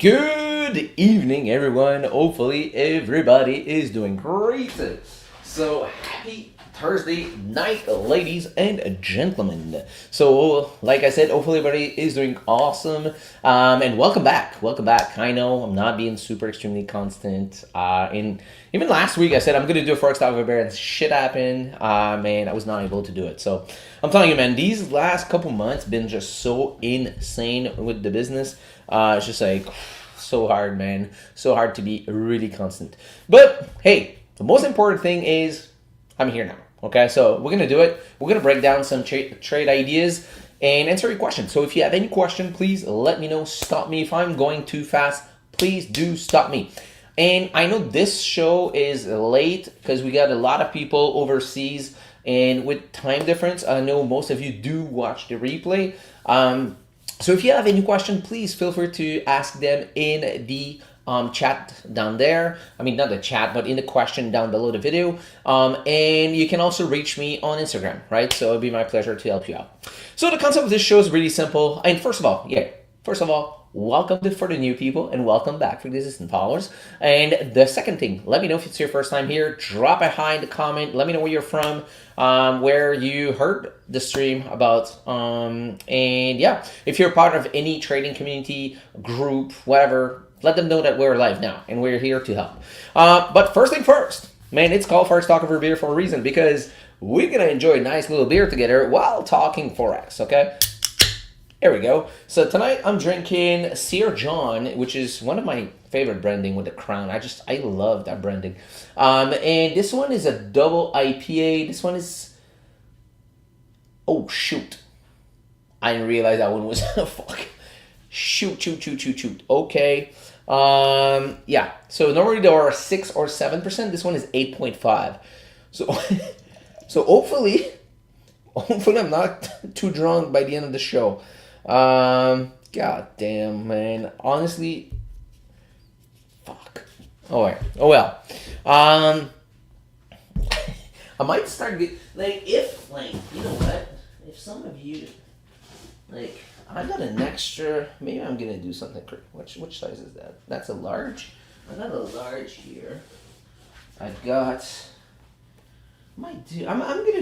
Good evening, everyone. Hopefully, everybody is doing great. So, happy Thursday night, ladies and gentlemen. So, like I said, hopefully, everybody is doing awesome. And welcome back. Welcome back. I know I'm not being super extremely constant. In even last week, I said I'm going to do a Forex talk with a bear, and shit happened. Man, I was not able to do it. So, I'm telling you, man, these last couple months been just so insane with the business. It's just like so hard, man. So hard to be really constant. But hey, the most important thing is I'm here now. Okay, so we're gonna do it. We're gonna break down some trade ideas and answer your questions. So if you have any question, please let me know. Stop me if I'm going too fast. Please do stop me. And I know this show is late because we got a lot of people overseas, and with time difference, I know most of you do watch the replay. So if you have any question, please feel free to ask them in the chat down there. I mean, not the chat, but in the question down below the video. And you can also reach me on Instagram, right? So it'd be my pleasure to help you out. So the concept of this show is really simple. And first of all, welcome for the new people and welcome back for the existing followers. And the second thing, let me know if it's your first time here. Drop a hi in the comment. Let me know where you're from, where you heard the stream about. And yeah, if you're part of any trading community, group, whatever, let them know that we're live now and we're here to help. But first thing first, man, it's called Forex Talk Over Beer for a reason, because we're going to enjoy a nice little beer together while talking Forex, okay? There we go. So tonight I'm drinking Sir John, which is one of my favorite branding with the crown. I love that branding. And this one is a double IPA. This one is, oh shoot, I didn't realize that one was fuck. Shoot. Okay. Yeah. So normally there are 6 or 7%. This one is 8.5. So so hopefully I'm not too drunk by the end of the show. God damn, man. Honestly, fuck. Oh well. I might start you know what? If some of you, I got an extra. Maybe I'm gonna do something. Which size is that? That's a large. I got a large here. I'm gonna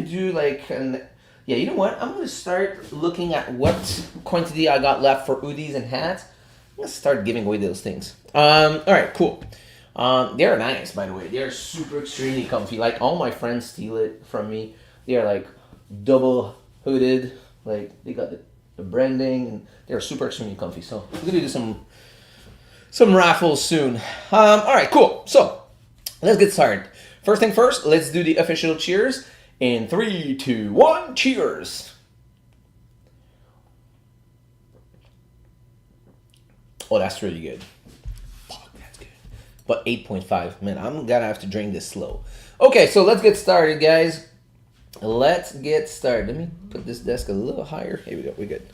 do like an. Yeah, you know what? I'm going to start looking at what quantity I got left for hoodies and hats. I'm going to start giving away those things. All right, cool. They're nice, by the way. They're super extremely comfy. Like, all my friends steal it from me. They're, like, double hooded. Like, they got the branding, and they're super extremely comfy. So, we're going to do some raffles soon. All right, cool. So, let's get started. First thing first, let's do the official cheers. In 3, 2, 1, cheers! Oh, that's really good. Fuck, that's good. But 8.5, man, I'm gonna have to drink this slow. Okay, so let's get started, guys. Let's get started. Let me put this desk a little higher. Here we go, we're good.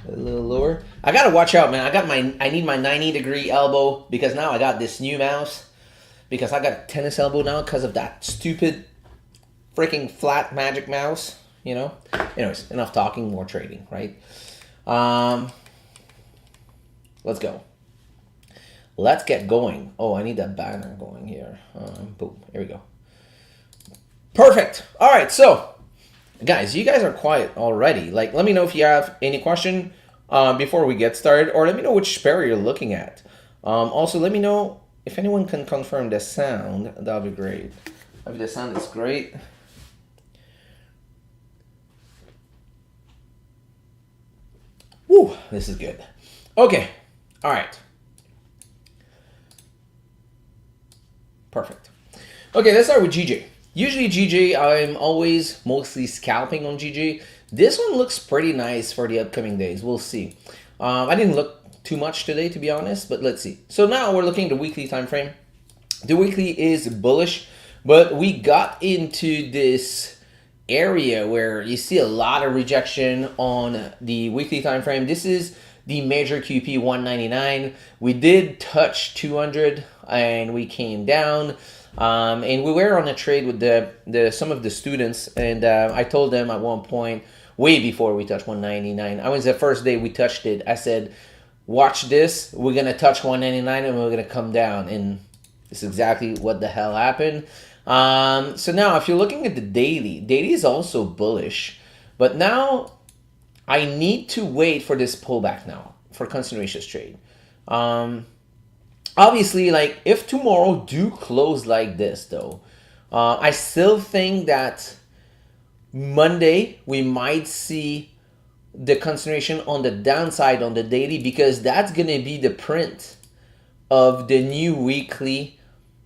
A little lower. I gotta watch out, man. I need my 90-degree elbow because now I got this new mouse. Because I got a tennis elbow now because of that stupid freaking flat magic mouse, you know? Anyways, enough talking, more trading, right? Let's go. Let's get going. Oh, I need that banner going here. Boom, here we go. Perfect. All right, so, guys, you guys are quiet already. Like, let me know if you have any question before we get started, or let me know which pair you're looking at. Also, let me know if anyone can confirm the sound, that would be great. If the sound is great. Woo, this is good. Okay, all right. Perfect. Okay, let's start with GJ. Usually GJ, I'm always mostly scalping on GJ. This one looks pretty nice for the upcoming days. We'll see. I didn't look too much today, to be honest, but let's see. So now we're looking at the weekly time frame. The weekly is bullish, but we got into this area where you see a lot of rejection on the weekly time frame. This is the major QP 199. We did touch 200 and we came down. And we were on a trade with some of the students, and I told them at one point, way before we touched 199, I was the first day we touched it, I said, watch this, we're gonna touch 199 and we're gonna come down, and this is exactly what the hell happened. So now if you're looking at the daily is also bullish, but now I need to wait for this pullback now for continuation trade. Obviously, like if tomorrow do close like this though, I still think that Monday we might see the concentration on the downside on the daily, because that's going to be the print of the new weekly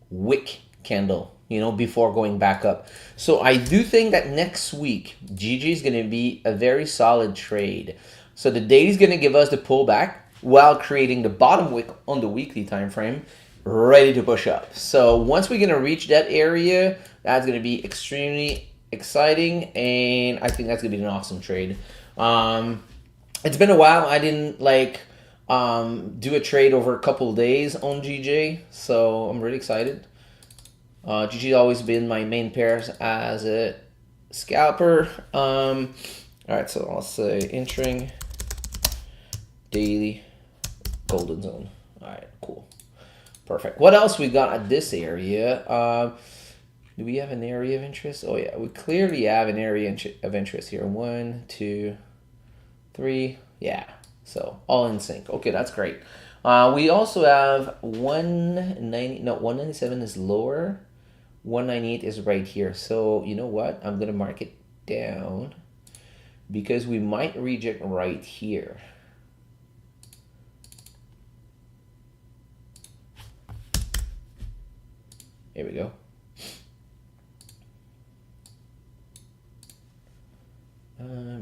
wick candle, you know, before going back up. So I do think that next week GG is going to be a very solid trade. So the daily is going to give us the pullback while creating the bottom wick on the weekly time frame, ready to push up. So once we're going to reach that area, that's going to be extremely exciting, and I think that's going to be an awesome trade. It's been a while. I didn't like do a trade over a couple of days on GJ, so I'm really excited. GG's always been my main pairs as a scalper. All right, so I'll say entering daily golden zone. All right, cool, perfect. What else we got at this area? Do we have an area of interest? Oh yeah, we clearly have an area of interest here. 1, 2, 3. Yeah, so all in sync. Okay, that's great. We also have 190. No, 197 is lower. 198 is right here. So you know what? I'm gonna mark it down because we might reject right here. Here we go.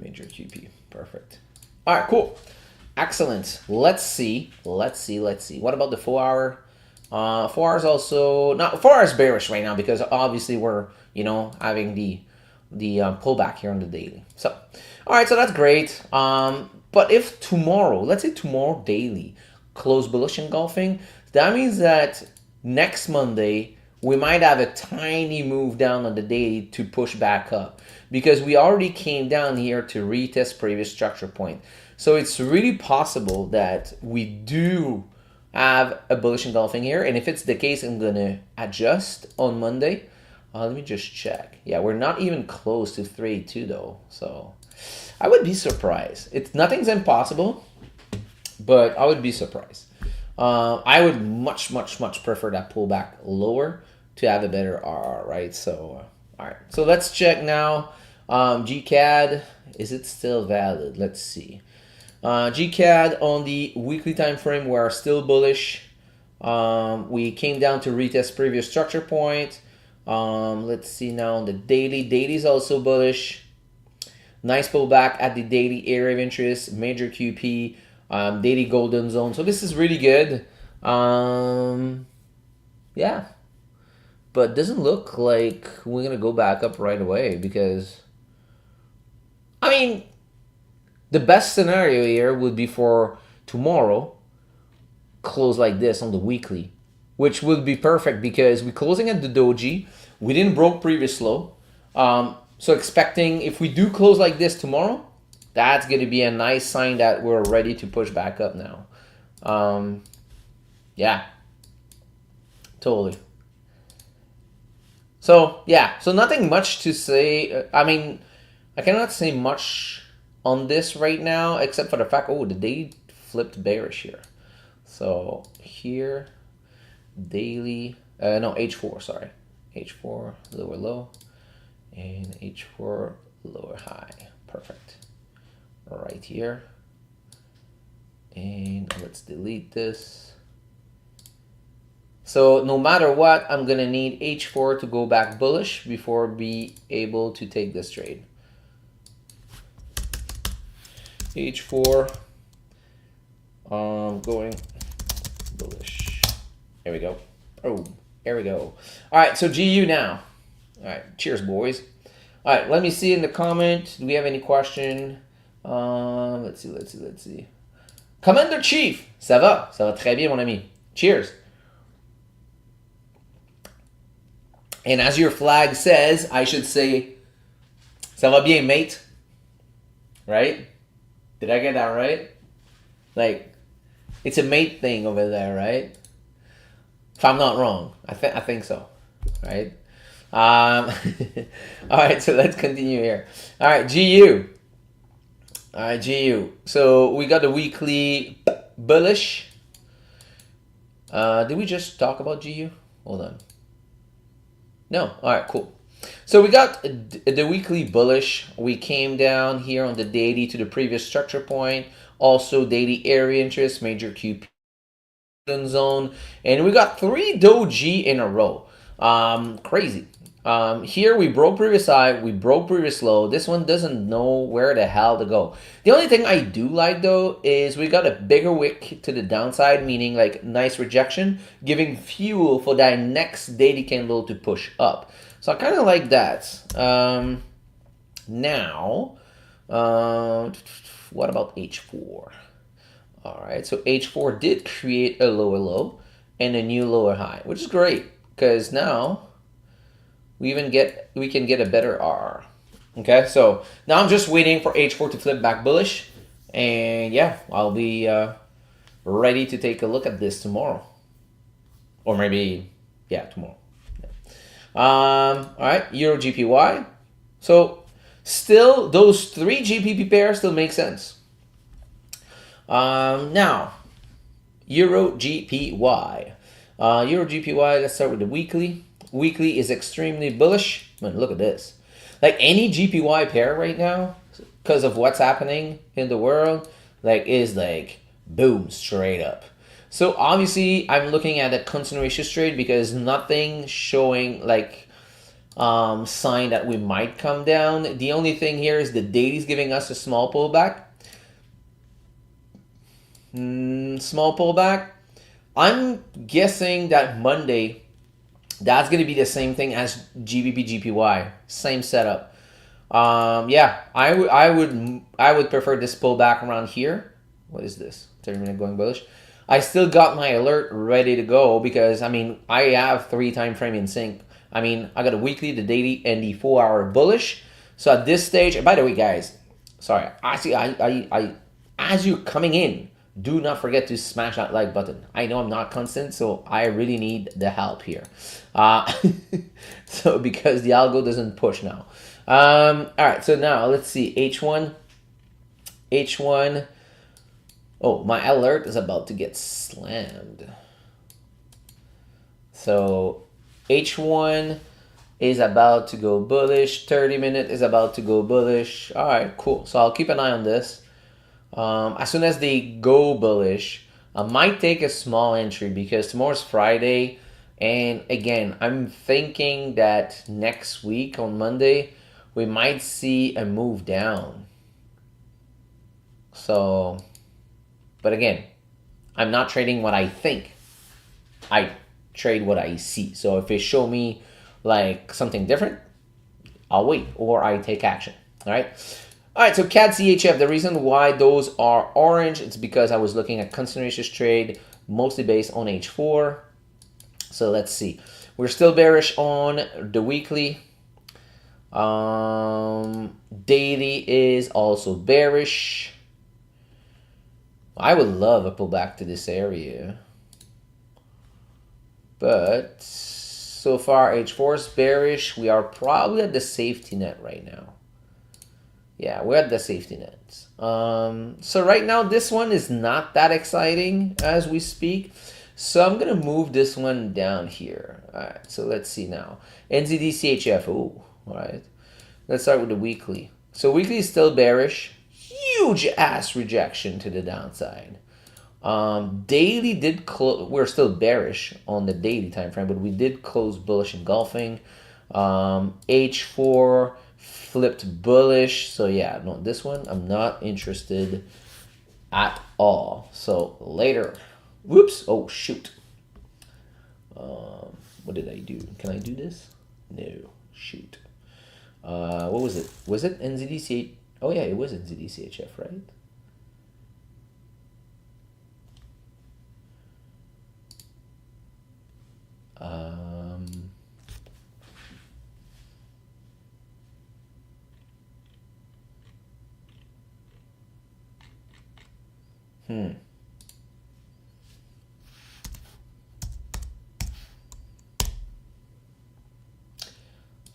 Major QP, perfect. All right, cool, excellent. Let's see. What about the 4 hour? 4 hours also not 4 hours bearish right now because obviously we're having the pullback here on the daily. So all right, so that's great. But if tomorrow, let's say tomorrow daily close bullish engulfing, that means that next Monday we might have a tiny move down on the daily to push back up, because we already came down here to retest previous structure point. So it's really possible that we do have a bullish engulfing here. And if it's the case, I'm going to adjust on Monday. Let me just check. Yeah, we're not even close to 382 though. So I would be surprised. Nothing's impossible, but I would be surprised. I would much prefer that pullback lower to have a better RR, right? So, all right. So let's check now. GCAD, is it still valid? Let's see. GCAD on the weekly time frame, we are still bullish. We came down to retest previous structure point. Let's see now on the daily. Daily is also bullish. Nice pullback at the daily area of interest, major QP, daily golden zone. So this is really good. Yeah. But doesn't look like we're going to go back up right away, because, I mean, the best scenario here would be for tomorrow close like this on the weekly, which would be perfect because we're closing at the doji. We didn't broke previous low. So expecting if we do close like this tomorrow, that's going to be a nice sign that we're ready to push back up now. Yeah, totally. So, yeah, so nothing much to say. I mean, I cannot say much on this right now, except for the fact, oh, the day flipped bearish here. So here, daily, no, H4, sorry. H4, lower low, and H4, lower high. Perfect. Right here. And let's delete this. So no matter what, I'm going to need H4 to go back bullish before be able to take this trade. H4 going bullish. There we go. Oh, there we go. All right, so GU now. All right, cheers, boys. All right, let me see in the comment. Do we have any question? Let's see. Commander Chief, ça va? Ça va très bien, mon ami. Cheers. And as your flag says, I should say, ça va bien, mate. Right? Did I get that right? Like, It's a mate thing over there, right? If I'm not wrong, I think so, right? All right, so let's continue here. All right, GU. All right, GU. So we got the weekly bullish. Did we just talk about GU? Hold on. No. All right, cool. So we got the weekly bullish. We came down here on the daily to the previous structure point. Also daily area interest, major QP zone, and we got 3 doji in a row. Crazy. Here we broke previous high, we broke previous low. This one doesn't know where the hell to go. The only thing I do like though is we got a bigger wick to the downside, meaning like nice rejection, giving fuel for that next daily candle to push up. So I kind of like that. Now, what about H4? All right, so H4 did create a lower low and a new lower high, which is great because now we can get a better R. Okay, so now I'm just waiting for H4 to flip back bullish, and yeah, I'll be ready to take a look at this tomorrow, or maybe tomorrow. All right, Euro GPY. So still, those 3 GBP pairs still make sense. Now, Euro GPY. Euro GPY, let's start with the weekly. Weekly is extremely bullish. Man, look at this. Like any GPY pair right now, because of what's happening in the world, like is like boom, straight up. So obviously, I'm looking at a continuation trade because nothing showing like sign that we might come down. The only thing here is the daily's giving us a small pullback. Small pullback. I'm guessing that Monday, that's going to be the same thing as GBP GPY. Same setup. Yeah, I would prefer this pullback around here. What is this? 30-minute going bullish. I still got my alert ready to go because I mean I have 3 time frame in sync. I mean I got a weekly, the daily, and the 4-hour bullish. So at this stage, by the way, guys, sorry, as you're coming in, do not forget to smash that like button. I know I'm not constant, so I really need the help here. So because the algo doesn't push now. All right, so now let's see. H1. Oh, my alert is about to get slammed. So H1 is about to go bullish. 30-minute is about to go bullish. All right, cool. So I'll keep an eye on this. As soon as they go bullish, I might take a small entry because tomorrow's Friday. And again, I'm thinking that next week on Monday, we might see a move down. So, but again, I'm not trading what I think. I trade what I see. So if they show me like something different, I'll wait or I take action. All right. All right, so CAD CHF, the reason why those are orange, it's because I was looking at continuation trade, mostly based on H4. So let's see. We're still bearish on the weekly. Daily is also bearish. I would love a pullback to this area. But so far, H4 is bearish. We are probably at the safety net right now. Yeah, we're at the safety nets. So right now, this one is not that exciting as we speak. So I'm going to move this one down here. All right, so let's see now. NZDCHF, ooh, all right. Let's start with the weekly. So weekly is still bearish. Huge ass rejection to the downside. Daily did close, we're still bearish on the daily time frame, but we did close bullish engulfing. H4 flipped bullish. So yeah, no, this one I'm not interested at all. So later. Whoops. Oh shoot. What did I do? Can I do this? No. Shoot. What was it? Was it NZDCH? Oh yeah, it was NZDCHF, right?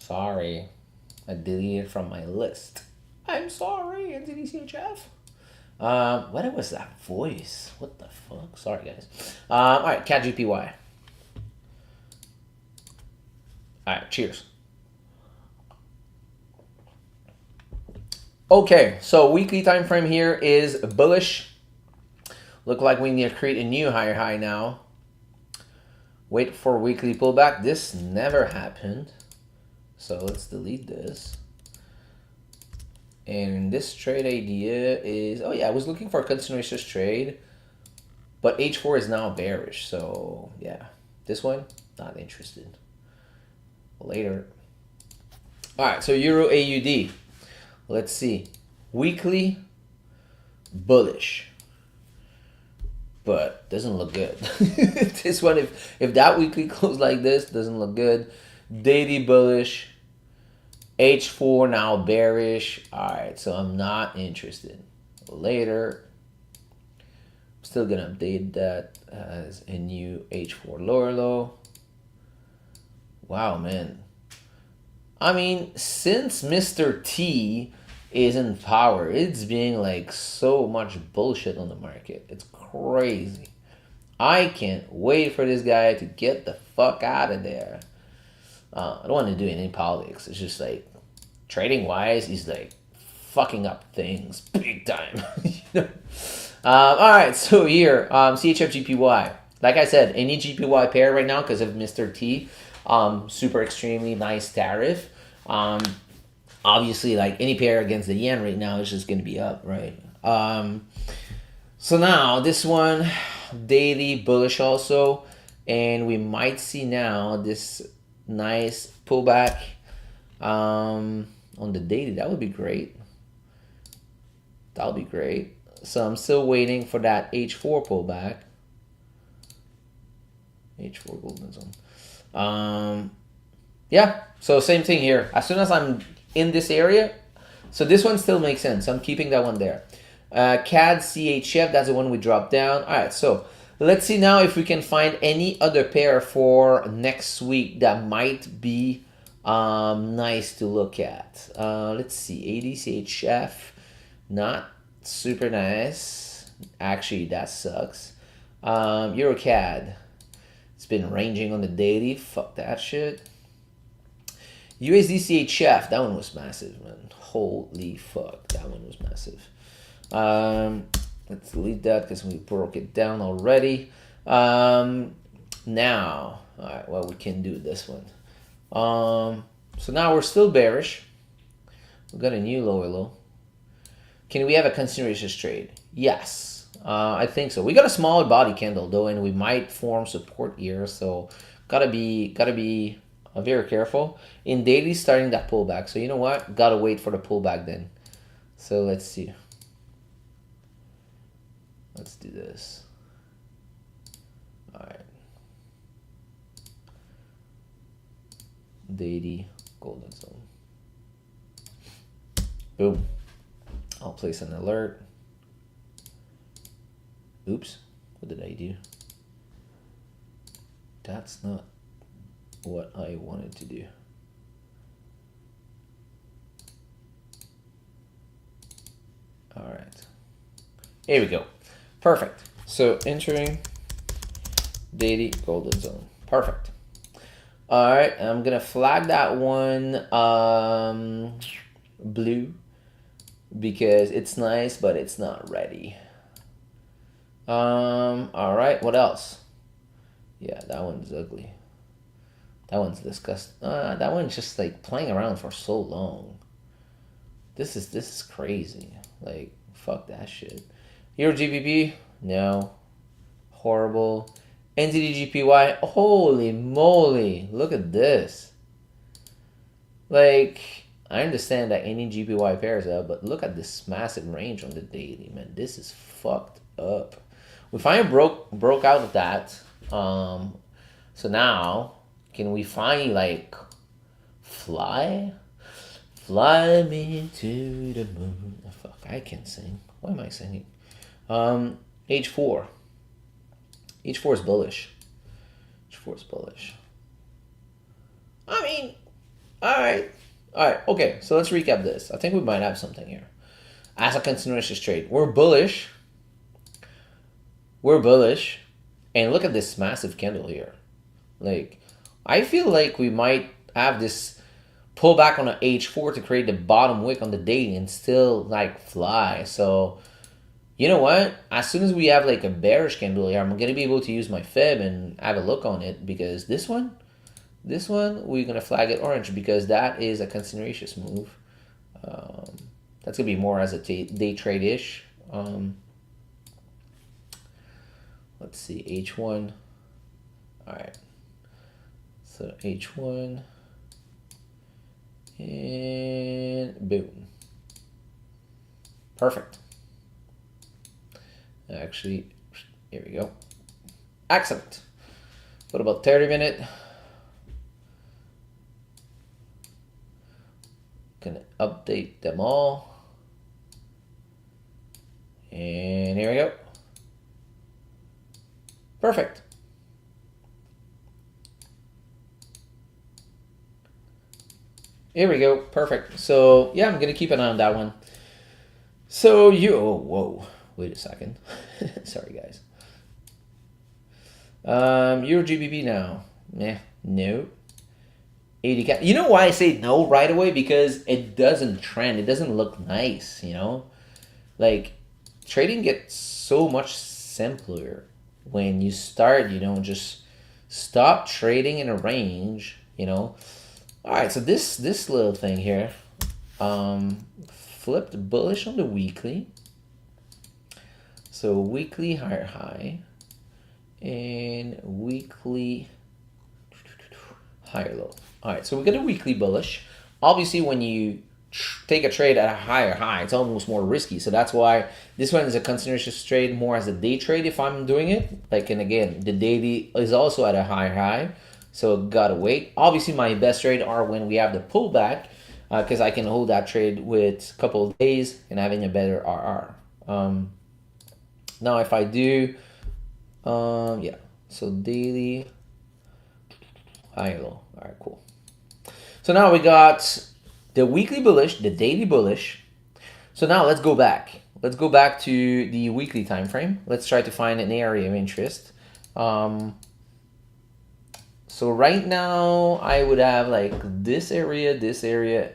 Sorry. I deleted it from my list. I'm sorry, NZDCHF. What was that voice? What the fuck? Sorry, guys. Alright, Cat GPY. Alright, cheers. Okay, so weekly time frame here is bullish. Look like we need to create a new higher high now. Wait for weekly pullback. This never happened. So let's delete this. And this trade idea is, oh yeah, I was looking for a continuous trade, but H4 is now bearish. So yeah, this one, not interested. Later. All right, so Euro AUD. Let's see. Weekly, bullish. But doesn't look good. This one, if that weekly close like this, doesn't look good. Daily bullish. H4 now bearish. All right, so I'm not interested. Later. Still gonna update that as a new H4 lower low. Wow, man. I mean, since Mr. T is in power, it's being like so much bullshit on the market. It's crazy. I can't wait for this guy to get the fuck out of there. I don't want to do any politics. It's just like, trading wise, he's like fucking up things big time. You know? All right, so here, CHF GPY. Like I said, any GPY pair right now because of Mr. T. Super extremely nice tariff. Obviously, like any pair against the yen right now is just going to be up, right? So now this one, daily bullish also, and we might see now this nice pullback on the daily. That would be great. That would be great. So I'm still waiting for that H4 pullback. H4 golden zone. Yeah, so same thing here. As soon as I'm in this area, so this one still makes sense. I'm keeping that one there. CAD CHF, that's the one we dropped down. All right, so let's see now if we can find any other pair for next week that might be nice to look at. Let's see, ADCHF, not super nice. Actually, that sucks. EuroCAD, it's been ranging on the daily. Fuck that shit. USDCHF, that one was massive, man. Holy fuck, that one was massive. Let's delete that because we broke it down already. Now, all right, well, we can do this one. So now we're still bearish. We got a new lower low. Can we have a continuous trade? Yes, I think so. We got a smaller body candle though, and we might form support here. So gotta be very careful. In daily, starting that pullback. So you know what? Gotta wait for the pullback then. So let's see. Let's do this. All right. Daily golden zone. Boom. I'll place an alert. Oops. What did I do? That's not what I wanted to do. All right. Here we go. Perfect. So entering daily golden zone. Perfect. All right. I'm going to flag that one blue because it's nice, but it's not ready. All right. What else? Yeah, that one's ugly. That one's disgusting. That one's just like playing around for so long. This is crazy. Like, fuck that shit. Euro GBP? No. Horrible. NZD-GPY? Holy moly. Look at this. Like, I understand that any GPY pairs up, but look at this massive range on the daily, man. This is fucked up. We finally broke out of that. So now, can we finally, like, fly? Fly me to the moon. Oh, fuck, I can't sing. Why am I singing? H4. H4 is bullish. H4 is bullish. I mean, right. All right. Okay. So let's recap this. I think we might have something here. As a continuous trade, we're bullish. We're bullish. And look at this massive candle here. Like, I feel like we might have this pull back on an H4 to create the bottom wick on the day and still like fly. So, you know what? As soon as we have like a bearish candle here, I'm going to be able to use my fib and have a look on it, because this one, we're going to flag it orange because that is a continuous move. That's going to be more as a day trade-ish. Let's see, H1. All right. So H1. And boom. Perfect. Actually, here we go. Excellent. What about 30-minute? Gonna update them all. And here we go. Perfect. Here we go. Perfect. So yeah, I'm gonna keep an eye on that one. So oh, whoa, wait a second. Sorry guys. Euro GBP now. No. 80 cap. You know why I say no right away? Because it doesn't trend. It doesn't look nice, you know? Like, trading gets so much simpler when you start, you know, just stop trading in a range, you know? All right, so this little thing here, flipped bullish on the weekly. So weekly higher high and weekly higher low. All right, so we got a weekly bullish. Obviously, when you take a trade at a higher high, it's almost more risky. So that's why this one is a continuous trade, more as a day trade if I'm doing it. Like, and again, the daily is also at a higher high. So gotta wait. Obviously, my best trade are when we have the pullback, because I can hold that trade with a couple of days and having a better RR. Now, if I do, yeah, so daily, high low. All right, cool. So now we got the weekly bullish, the daily bullish. So now let's go back. Let's go back to the weekly time frame. Let's try to find an area of interest. So right now, I would have like this area, this area.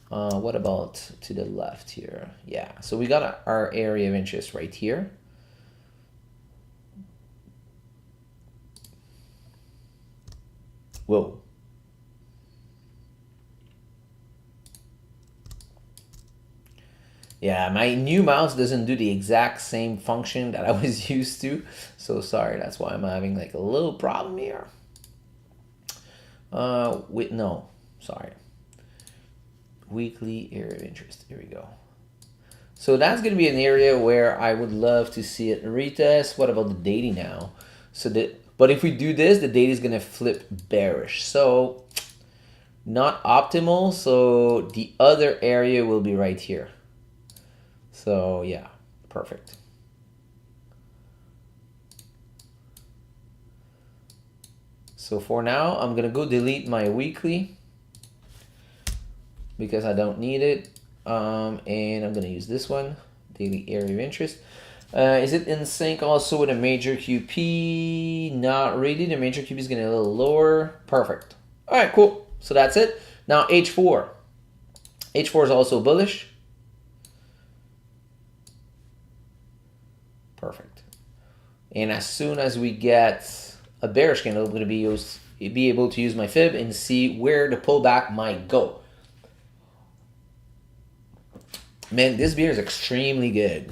What about to the left here? Yeah, so we got our area of interest right here. Whoa. Yeah, my new mouse doesn't do the exact same function that I was used to. So sorry, that's why I'm having like a little problem here. No, sorry. Weekly area of interest. Here we go. So that's going to be an area where I would love to see it retest. What about the daily now? But if we do this, the daily is going to flip bearish. So not optimal. So the other area will be right here. So yeah, perfect. So for now, I'm gonna go delete my weekly because I don't need it. And I'm gonna use this one, daily area of interest. Is it in sync also with a major QP? Not really. The major QP is gonna be a little lower. Perfect. All right, cool. So that's it. Now H4. H4 is also bullish. Perfect. And as soon as we get a bearish candle, I'm going to be able to use my fib and see where the pullback might go. Man, this beer is extremely good.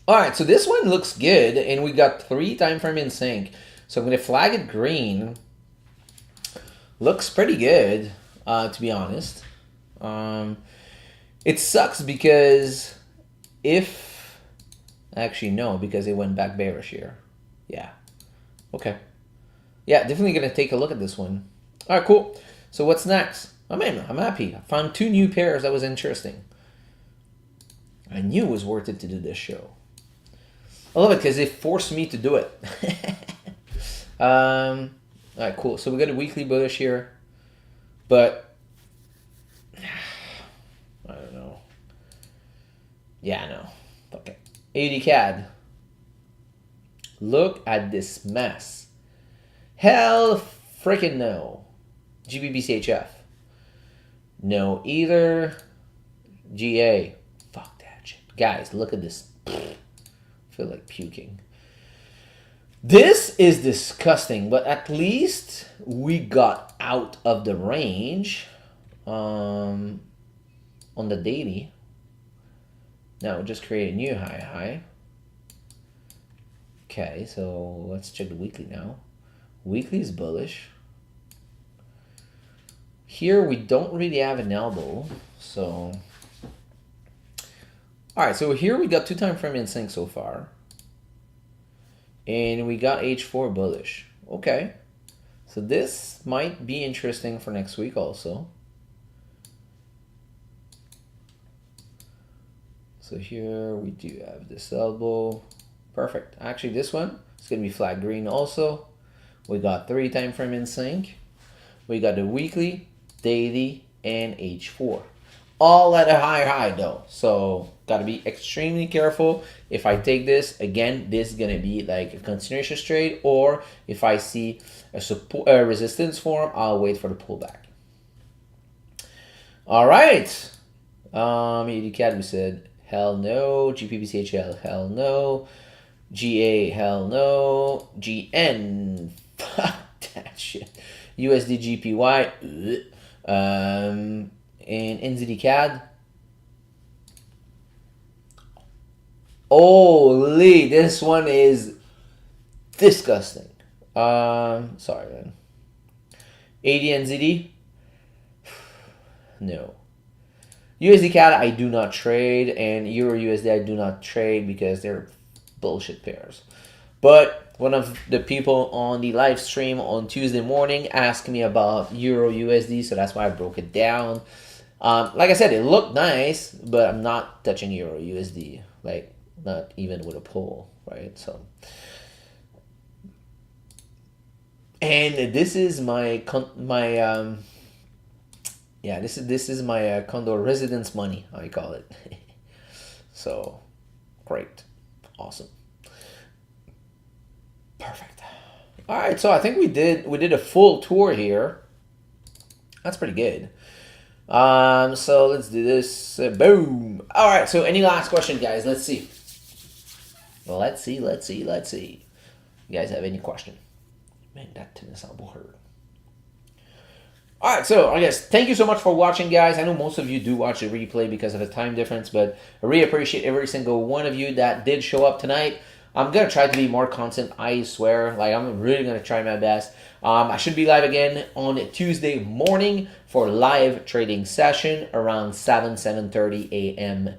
All right, so this one looks good, and we got 3 time frame in sync. So I'm going to flag it green. Looks pretty good, to be honest. It sucks because actually no, because it went back bearish here. Yeah. Okay. Yeah, definitely going to take a look at this one. All right, cool. So what's next? I'm happy. I found 2 new pairs. That was interesting. I knew it was worth it to do this show. I love it because it forced me to do it. All right, cool. So we got a weekly bullish here. But Yeah, no. Okay. AUD CAD. Look at this mess. Hell freaking no. GBBCHF. No either. GA. Fuck that shit. Guys, look at this. I feel like puking. This is disgusting, but at least we got out of the range on the daily. Now just create a new high. Okay, so let's check the weekly now. Weekly is bullish. Here we don't really have an elbow, so all right. So here we got 2 time frame in sync so far, and we got H4 bullish. Okay, so this might be interesting for next week also. So here we do have this elbow. Perfect. Actually, this one is going to be flat green also. We got 3 time frame in sync. We got the weekly, daily, and H4. All at a higher high though. So got to be extremely careful. If I take this, again, this is going to be like a continuation trade. Or if I see a resistance form, I'll wait for the pullback. All right. EDCAD, we said, hell no. GPBCHL, hell no. GA, hell no. GN, fuck that shit. USD GPY, and NZD CAD. Holy, this one is disgusting. Sorry, man. AD/NZD, no. USD CAD I do not trade, and Euro USD I do not trade because they're bullshit pairs. But one of the people on the live stream on Tuesday morning asked me about Euro USD, so that's why I broke it down. Like I said, it looked nice, but I'm not touching Euro USD, like not even with a pull, right? So, and this is my this is my condo residence money, I call it. So, great, awesome. Perfect. All right, so I think we did a full tour here. That's pretty good. So let's do this. Boom. All right. So any last question, guys? Let's see. Well, let's see. You guys have any question? Man, that tennis elbow hurt. All right, so I guess thank you so much for watching, guys. I know most of you do watch the replay because of the time difference, but I really appreciate every single one of you that did show up tonight. I'm going to try to be more constant, I swear. Like, I'm really going to try my best. I should be live again on Tuesday morning for a live trading session around 7:30 a.m.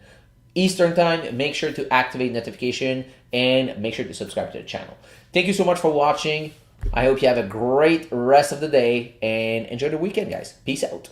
Eastern Time. Make sure to activate notification and make sure to subscribe to the channel. Thank you so much for watching. I hope you have a great rest of the day and enjoy the weekend, guys. Peace out.